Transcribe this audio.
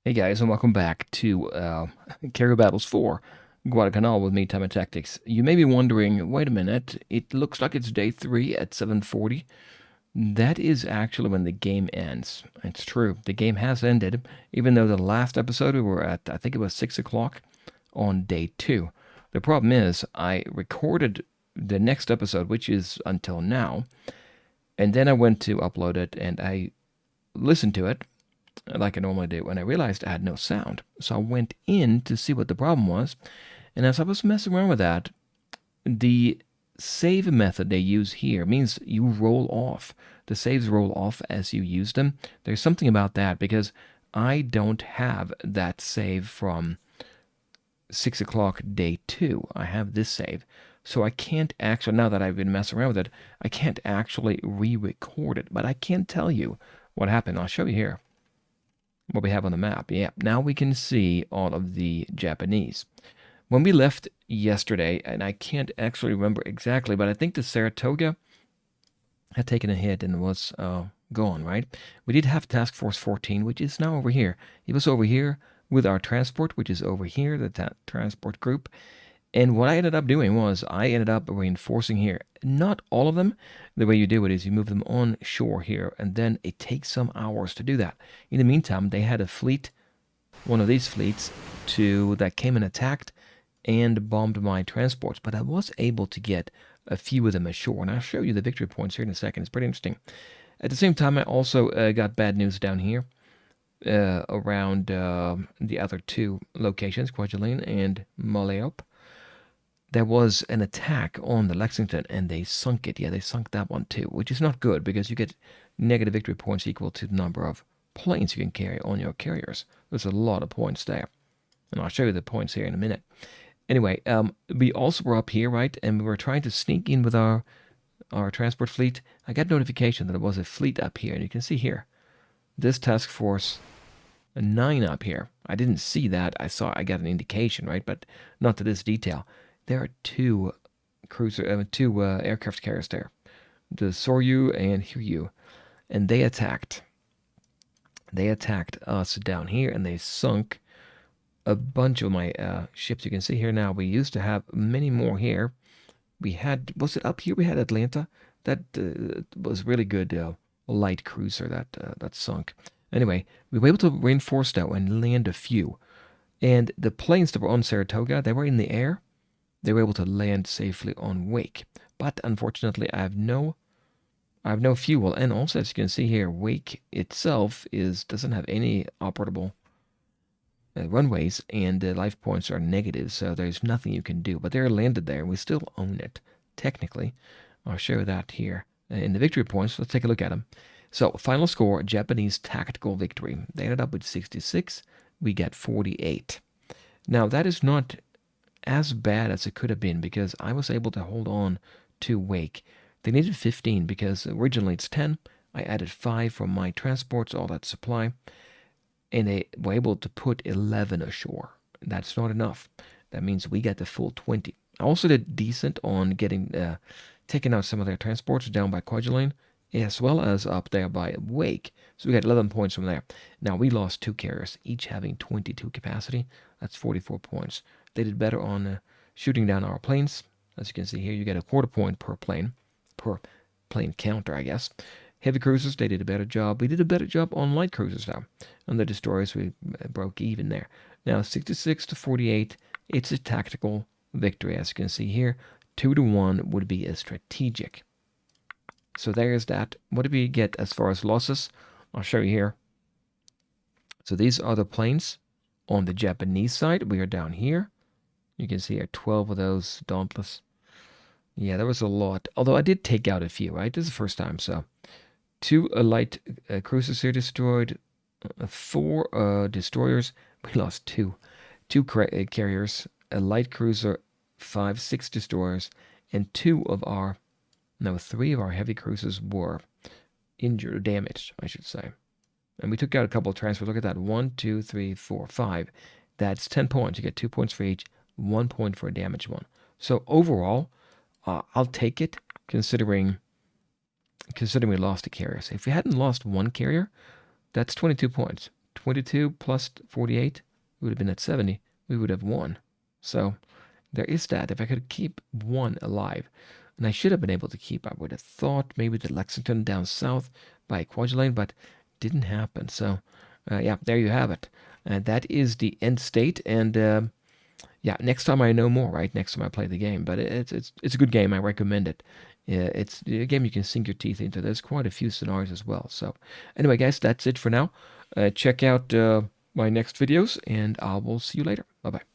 Hey guys, and welcome back to Carrier Battles 4, Guadalcanal with me, Time and Tactics. You may be wondering, wait a minute, it looks like it's day 3 at 7:40. That is actually when the game ends. It's true, the game has ended, even though the last episode we were at, I think it was 6 o'clock on day 2. The problem is, I recorded the next episode, which is until now, and then I went to upload it and I listened to it like I normally do, and I realized I had no sound. So I went in to see what the problem was, and as I was messing around with that, the save method they use here means you roll off. The saves roll off as you use them. There's something about that because I don't have that save from 6 o'clock day 2. I have this save. So I can't actually, now that I've been messing around with it, I can't actually re-record it, but I can tell you what happened. I'll show you here what we have on the map. Yeah, now we can see all of the Japanese. When we left yesterday, and I can't actually remember exactly, but I think the Saratoga had taken a hit and was gone, right? We did have Task Force 14, which is now over here. It was over here with our transport, which is over here, the transport group. And what I ended up doing was I ended up reinforcing here. Not all of them. The way you do it is you move them on shore here, and then it takes some hours to do that. In the meantime, they had a fleet, one of these fleets, that came and attacked and bombed my transports. But I was able to get a few of them ashore, and I'll show you the victory points here in a second. It's pretty interesting. At the same time, I also got bad news down here around the other two locations, Kwajalein and Maleop. There was an attack on the Lexington and they sunk it. Yeah, they sunk that one too, which is not good because you get negative victory points equal to the number of planes you can carry on your carriers. There's a lot of points there. And I'll show you the points here in a minute. Anyway, we also were up here, right? And we were trying to sneak in with our transport fleet. I got notification that there was a fleet up here. And you can see here, this task force 9 up here. I didn't see that. I got an indication, right? But not to this detail. There are two aircraft carriers there, the Soryu and Hiryu, and they attacked. They attacked us down here, and they sunk a bunch of my ships. You can see here now. We used to have many more here. We had, was it up here? We had Atlanta. That was really good light cruiser that sunk. Anyway, we were able to reinforce that and land a few. And the planes that were on Saratoga, they were in the air. They were able to land safely on Wake. But unfortunately, I have no fuel. And also, as you can see here, Wake itself doesn't have any operable runways, and the life points are negative, so there's nothing you can do. But they're landed there, and we still own it, technically. I'll show that here in the victory points. Let's take a look at them. So, final score, Japanese tactical victory. They ended up with 66. We got 48. Now, that is not as bad as it could have been because I was able to hold on to Wake. They needed 15 because originally it's 10. I added 5 from my transports, all that supply, and they were able to put 11 ashore. That's not enough. That means we got the full 20. I also did decent on taking out some of their transports down by Kwajalein, as well as up there by Wake. So we got 11 points from there. Now we lost 2 carriers, each having 22 capacity. That's 44 points. They did better on shooting down our planes. As you can see here, you get a quarter point per plane counter, I guess. Heavy cruisers, they did a better job. We did a better job on light cruisers, though. On the destroyers, we broke even there. Now, 66 to 48, it's a tactical victory, as you can see here. 2 to 1 would be a strategic. So there's that. What did we get as far as losses? I'll show you here. So these are the planes on the Japanese side. We are down here. You can see here 12 of those Dauntless. Yeah, there was a lot. Although I did take out a few, right? This is the first time, so. 2 light cruisers here destroyed. 4 destroyers. We lost 2. 2 carriers. A light cruiser. 6 destroyers. And 3 of our heavy cruisers were injured or damaged, I should say. And we took out a couple of transports. Look at that. 1, 2, 3, 4, 5. That's 10 points. You get 2 points for each. 1 point for a damaged one. So overall, I'll take it considering we lost a carrier. So if we hadn't lost 1 carrier, that's 22 points. 22 plus 48, we would have been at 70. We would have won. So there is that. If I could keep one alive, and I should have been able to keep, I would have thought maybe the Lexington down south by Kwajalein, but didn't happen. So yeah, there you have it. That is the end state, and yeah, next time I know more, right? Next time I play the game, but it's a good game. I recommend it. It's a game you can sink your teeth into. There's quite a few scenarios as well. So anyway, guys, that's it for now. Check out my next videos, and I will see you later. Bye bye.